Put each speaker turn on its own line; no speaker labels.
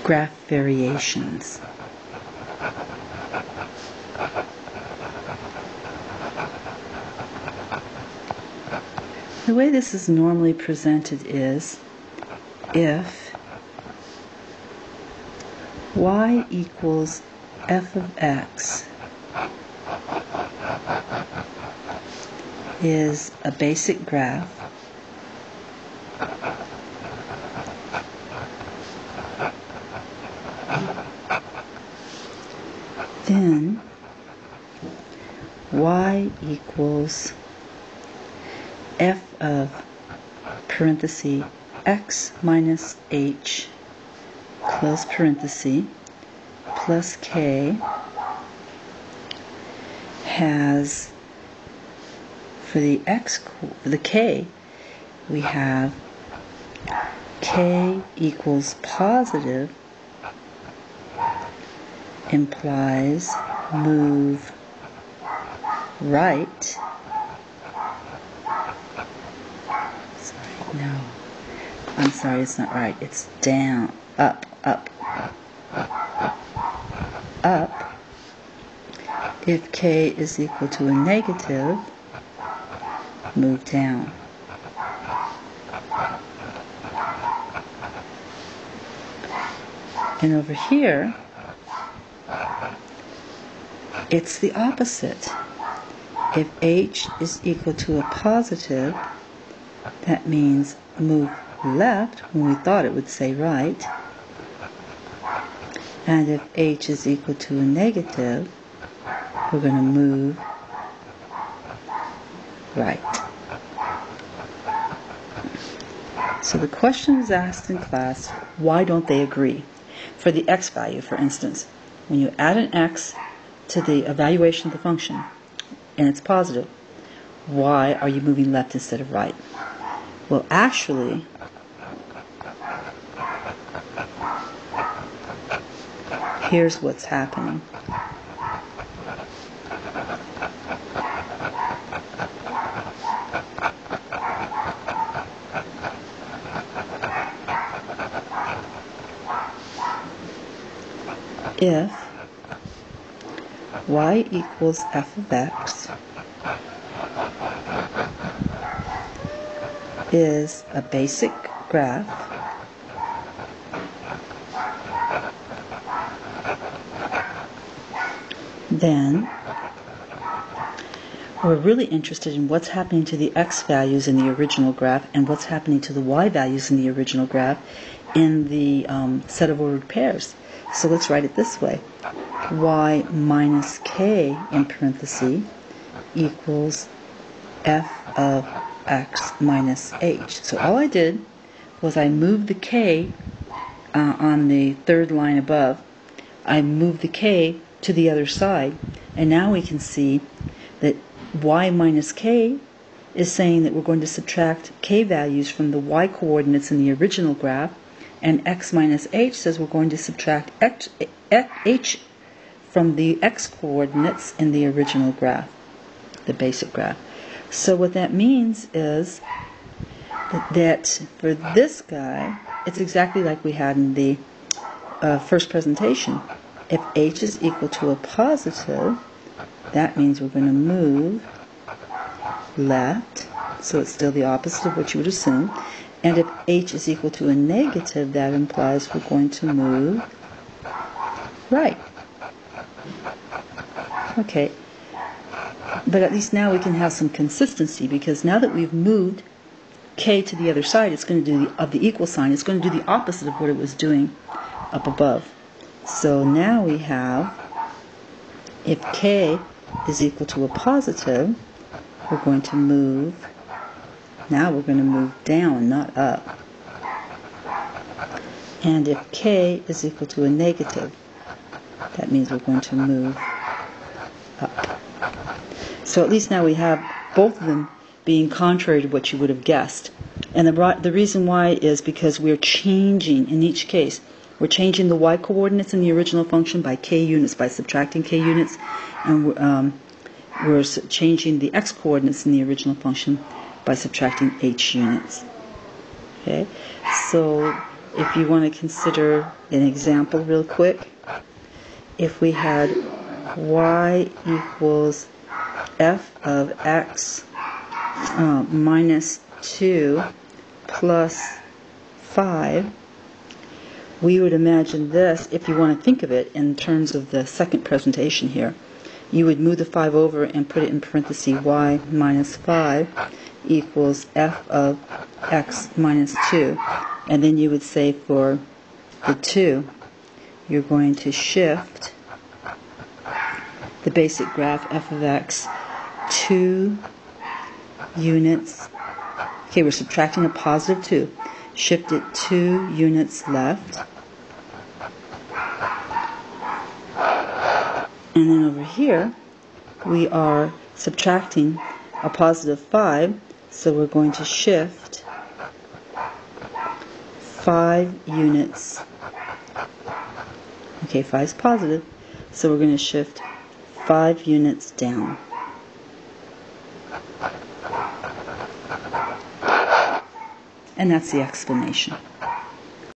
graph variations. The way this is normally presented is if y equals f of x is a basic graph, then y equals f of parenthesis x minus h close parenthesis plus k has, for the k, we have k equals positive implies move right. No, I'm sorry, it's not right. It's down, up. If k is equal to a negative, move down. And over here, it's the opposite. If h is equal to a positive, that means move left when we thought it would say right. And if h is equal to a negative, we're going to move right. So the question is asked in class, why don't they agree? For the x value, for instance, when you add an x to the evaluation of the function, and it's positive, why are you moving left instead of right? Well, actually, here's what's happening. If y equals f of x is a basic graph, then we're really interested in what's happening to the x values in the original graph and what's happening to the y values in the original graph in the set of ordered pairs. So let's write it this way. Y minus k in parentheses equals f of x minus h. So all I did was I moved the k on the third line above. I moved the k to the other side, and now we can see that y minus k is saying that we're going to subtract k values from the y coordinates in the original graph, and x minus h says we're going to subtract h from the x coordinates in the original graph, the basic graph. So what that means is that for this guy, it's exactly like we had in the first presentation. If h is equal to a positive, that means we're going to move left, so it's still the opposite of what you would assume. And if h is equal to a negative, that implies we're going to move right. Okay, but at least now we can have some consistency, because now that we've moved k to the other side, it's going to do the equal sign. It's going to do the opposite of what it was doing up above. So now we have, if k is equal to a positive, we're going to move, now we're going to move down, not up. And if k is equal to a negative, that means we're going to move up. So at least now we have both of them being contrary to what you would have guessed. And the reason why is because we're changing, in each case, we're changing the y coordinates in the original function by k units, by subtracting k units, and we're changing the x coordinates in the original function by subtracting h units. Okay, so if you want to consider an example real quick, if we had y equals f of x minus 2 plus 5, we would imagine this, if you want to think of it in terms of the second presentation here, you would move the 5 over and put it in parentheses y minus 5 equals f of x minus 2. And then you would say for the 2, you're going to shift the basic graph f of x 2 units. Okay, we're subtracting a positive 2. Shift it 2 units left. And then over here, we are subtracting a positive 5, so we're going to shift 5 units. Okay, 5 is positive, so we're going to shift 5 units down. And that's the explanation.